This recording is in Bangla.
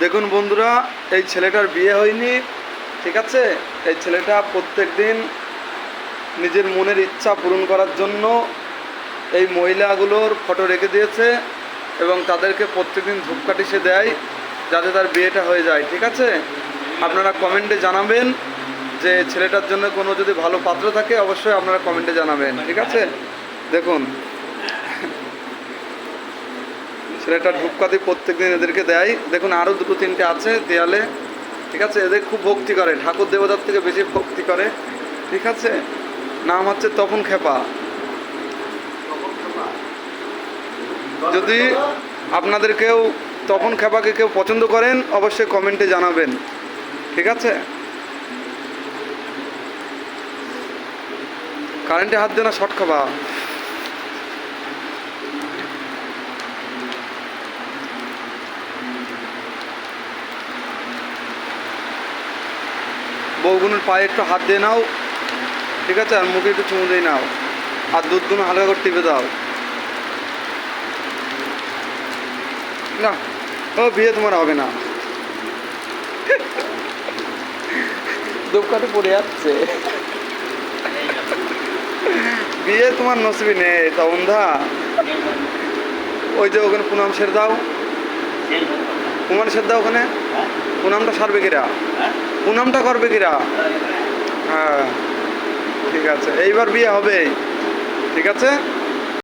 দেখুন বন্ধুরা, এই ছেলেটার বিয়ে হয়নি, ঠিক আছে। এই ছেলেটা প্রত্যেক দিন নিজের মনের ইচ্ছা পূরণ করার জন্য এই মহিলাগুলোর ফটো রেখে দিয়েছে এবং তাদেরকে প্রত্যেকদিন ধূপকাঠি সে দেয় যাতে তার বিয়েটা হয়ে যায়, ঠিক আছে। আপনারা কমেন্টে জানাবেন যে ছেলেটার জন্য কোনো যদি ভালো পাত্র থাকে অবশ্যই আপনারা কমেন্টে জানাবেন, ঠিক আছে। দেখুন ছেলেটা ধূপকাঠি প্রত্যেকদিন এদেরকে দেয়। দেখুন আরও দুটো তিনটে আছে দেয়ালে, ঠিক আছে। এদের খুব ভক্তি করে, ঠাকুর দেবতার থেকে বেশি ভক্তি করে, ঠিক আছে। নাম হচ্ছে তপন খেপা। যদি আপনাদের কেউ তপন খেপাকে কেউ পছন্দ করেন অবশ্যই কমেন্টে জানাবেন, ঠিক আছে। কারেন্টে হাত দেনা শর্ট খাবা। বউগুলোর পায়ে একটু হাত দিয়ে নাও, ঠিক আছে, আর মুখে একটু চুমু দিয়ে নাও, আর দুধগুলো হালকা করে টিপে দাও। না, ও বিয়ে তোমার হবে না, ধূপকাঠি পড়ে যাচ্ছে, বিয়ে তোমার নসিবে নেই তা বন্ধা। ওই যে ওখানে পুনাম সের দাও, পুনাম সের দাও, ওখানে পুনামটা সারবে কিরা, পুনামটা করবে কিরা। হ্যাঁ ঠিক আছে, এইবার বিয়ে হবে, ঠিক আছে।